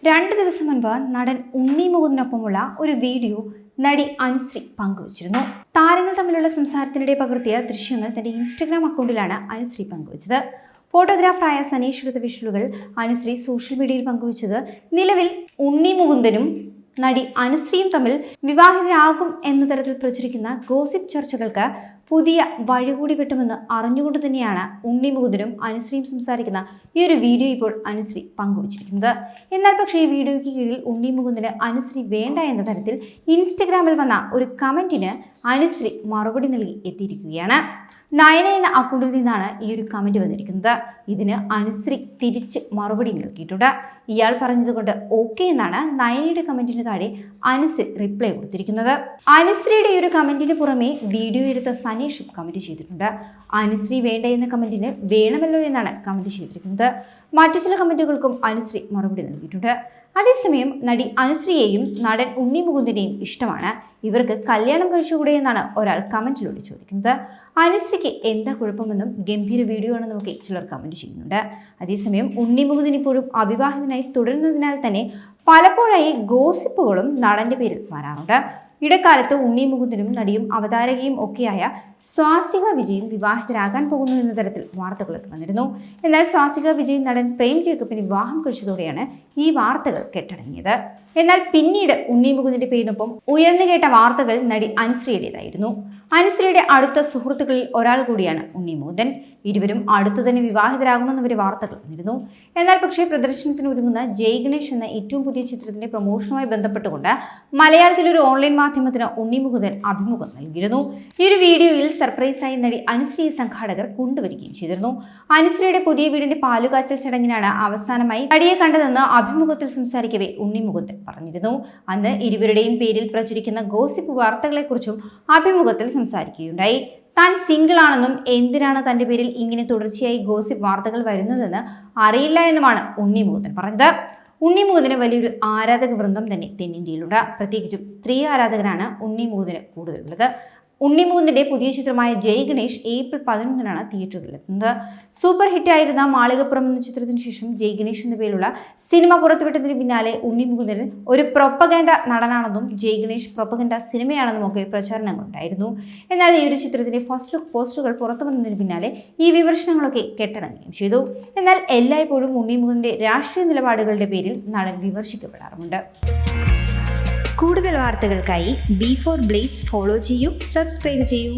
2 ദിവസം മുൻപ് നടൻ ഉണ്ണി മുകുന്ദിനൊപ്പമുള്ള ഒരു വീഡിയോ നടി അനുശ്രീ പങ്കുവച്ചിരുന്നു. താരങ്ങൾ തമ്മിലുള്ള സംസാരത്തിനിടെ പകർത്തിയ ദൃശ്യങ്ങൾ തന്റെ ഇൻസ്റ്റഗ്രാം അക്കൗണ്ടിലാണ് അനുശ്രീ പങ്കുവച്ചത്. ഫോട്ടോഗ്രാഫറായ സനീഷ് എടുത്ത വിഷ്വലുകൾ അനുശ്രീ സോഷ്യൽ മീഡിയയിൽ പങ്കുവച്ചത് നിലവിൽ ഉണ്ണി മുകുന്ദനും നടി അനുശ്രീയും തമ്മിൽ വിവാഹിതരാകും എന്ന തരത്തിൽ പ്രചരിക്കുന്ന ഗോസിപ്പ് ചർച്ചകൾക്ക് പുതിയ വഴികൂടി കിട്ടുമെന്ന് അറിഞ്ഞുകൊണ്ട് തന്നെയാണ് ഉണ്ണി മുകുന്ദനും അനുശ്രീയും സംസാരിക്കുന്ന ഈ ഒരു വീഡിയോ ഇപ്പോൾ അനുശ്രീ പങ്കുവച്ചിരിക്കുന്നത്. എന്നാൽ പക്ഷേ ഈ വീഡിയോയ്ക്ക് കീഴിൽ ഉണ്ണി മുകുന്ദന് അനുശ്രീ വേണ്ട എന്ന തരത്തിൽ ഇൻസ്റ്റഗ്രാമിൽ വന്ന ഒരു കമന്റിന് അനുശ്രീ മറുപടി നൽകി എത്തിയിരിക്കുകയാണ്. നയന എന്ന അക്കൗണ്ടിൽ നിന്നാണ് ഈ ഒരു കമന്റ് വന്നിരിക്കുന്നത്. ഇതിന് അനുശ്രീ തിരിച്ച് മറുപടി നൽകിയിട്ടുണ്ട്. ഇയാൾ പറഞ്ഞതുകൊണ്ട് ഓക്കെ എന്നാണ് നയനയുടെ കമന്റിന് താഴെ അനുശ്രീ റിപ്ലൈ കൊടുത്തിരിക്കുന്നത്. അനുശ്രീയുടെ ഈ ഒരു കമന്റിന് പുറമെ വീഡിയോ എടുത്ത സനീഷും കമന്റ് ചെയ്തിട്ടുണ്ട്. അനുശ്രീ വേണ്ട എന്ന കമന്റിന് വേണമല്ലോ എന്നാണ് കമന്റ് ചെയ്തിരിക്കുന്നത്. മറ്റു ചില കമന്റുകൾക്കും അനുശ്രീ മറുപടി നൽകിയിട്ടുണ്ട്. അതേസമയം നടി അനുശ്രീയെയും നടൻ ഉണ്ണി മുകുന്ദനെയും ഇഷ്ടമാണ്. ഇവർക്ക് കല്യാണം കഴിച്ചുകൂടെ എന്നാണ് ഒരാൾ കമന്റിലൂടെ ചോദിക്കുന്നത്. അനുശ്രീക്ക് എന്താ കുഴപ്പമെന്നും ഗംഭീര വീഡിയോ ആണെന്നൊക്കെ ചിലർ കമന്റ് ചെയ്യുന്നുണ്ട്. അതേസമയം ഉണ്ണി മുകുന്ദൻ ഇപ്പോഴും അവിവാഹിതനായി തുടരുന്നതിനാൽ തന്നെ പലപ്പോഴായി ഗോസിപ്പുകളും നടന്റെ പേരിൽ വരാറുണ്ട്. ഇടക്കാലത്ത് ഉണ്ണി മുകുന്ദനും നടിയും അവതാരകയും ഒക്കെയായ സ്വാസിക വിജയും വിവാഹിതരാകാൻ പോകുന്നു എന്ന തരത്തിൽ വാർത്തകളൊക്കെ വന്നിരുന്നു. എന്നാൽ സ്വാസിക വിജയ് നടൻ പ്രേം ജേക്കബിന് വിവാഹം കഴിച്ചതോടെയാണ് ഈ വാർത്തകൾ കെട്ടടങ്ങിയത്. എന്നാൽ പിന്നീട് ഉണ്ണി മുകുന്ദന്റെ പേരിനൊപ്പം ഉയർന്നു കേട്ട വാർത്തകൾ നടി അനുശ്രീയുടേതായിരുന്നു. അനുശ്രീയുടെ അടുത്ത സുഹൃത്തുക്കളിൽ ഒരാൾ കൂടിയാണ് ഉണ്ണി മുകുന്ദൻ. ഇരുവരും അടുത്തു തന്നെ വിവാഹിതരാകുമെന്ന് വരെ വാർത്തകൾ വന്നിരുന്നു. എന്നാൽ പക്ഷേ പ്രദർശനത്തിന് ഒരുങ്ങുന്ന ജയ് ഗണേഷ് എന്ന ഏറ്റവും പുതിയ ചിത്രത്തിന്റെ പ്രൊമോഷനുമായി ബന്ധപ്പെട്ടുകൊണ്ട് മലയാളത്തിലെ ഒരു ഓൺലൈൻ മാധ്യമത്തിന് ഉണ്ണി മുകുന്ദൻ അഭിമുഖം നൽകിയിരുന്നു. ഈ ഒരു വീഡിയോയിൽ സർപ്രൈസായി നടി അനുശ്രീയെ സംഘാടകർ കൊണ്ടുവരികയും ചെയ്തിരുന്നു. അനുശ്രീയുടെ പുതിയ വീടിന്റെ പാലുകാച്ചൽ ചടങ്ങിനാണ് അവസാനമായി നടിയെ കണ്ടതെന്ന് അഭിമുഖത്തിൽ സംസാരിക്കവേ ഉണ്ണി മുകുന്ദൻ പറഞ്ഞിരുന്നു. അന്ന് ഇരുവരുടെയും പേരിൽ പ്രചരിക്കുന്ന ഗോസിപ്പ് വാർത്തകളെക്കുറിച്ചും അഭിമുഖത്തിൽ സംസാരിക്കുകയുണ്ടായി. താൻ സിംഗിൾ ആണെന്നും എന്തിനാണ് തന്റെ പേരിൽ ഇങ്ങനെ തുടർച്ചയായി ഗോസിപ്പ് വാർത്തകൾ വരുന്നതെന്ന് അറിയില്ല എന്നുമാണ് ഉണ്ണി മുകുന്ദൻ പറഞ്ഞത്. ഉണ്ണി മുകുന്ദന് വലിയൊരു ആരാധക വൃന്ദം തന്നെ തെന്നിന്ത്യയിലുണ്ട്. പ്രത്യേകിച്ചും സ്ത്രീ ആരാധകരാണ് ഉണ്ണി മുകുന്ദന് കൂടുതലുള്ളത്. ഉണ്ണി മുകുന്ദന്റെ പുതിയ ചിത്രമായ ജയ് ഗണേഷ് ഏപ്രിൽ 11 തിയേറ്ററുകളിലെത്തുന്നത്. സൂപ്പർ ഹിറ്റായിരുന്ന മാളികപ്പുറം എന്ന ചിത്രത്തിന് ശേഷം ജയ് ഗണേഷ് എന്ന പേരിലുള്ള സിനിമ പുറത്തുവിട്ടതിന് പിന്നാലെ ഉണ്ണി മുകുന്ദൻ ഒരു പ്രൊപ്പഗൻഡ നടനാണെന്നും ജയ് ഗണേഷ് പ്രൊപ്പഗൻഡ സിനിമയാണെന്നും ഒക്കെ പ്രചാരണങ്ങളുണ്ടായിരുന്നു. എന്നാൽ ഈ ഒരു ചിത്രത്തിന്റെ ഫസ്റ്റ് ലുക്ക് പോസ്റ്ററുകൾ പുറത്തു വന്നതിന് പിന്നാലെ ഈ വിമർശനങ്ങളൊക്കെ കെട്ടടങ്ങുകയും ചെയ്തു. എന്നാൽ എല്ലായ്പ്പോഴും ഉണ്ണി മുകുന്ദന്റെ രാഷ്ട്രീയ നിലപാടുകളുടെ പേരിൽ നടൻ വിമർശിക്കപ്പെടാറുമുണ്ട്. കൂടുതൽ വാർത്തകൾക്കായി B4 Blaze ഫോളോ ചെയ്യൂ, സബ്സ്ക്രൈബ് ചെയ്യൂ.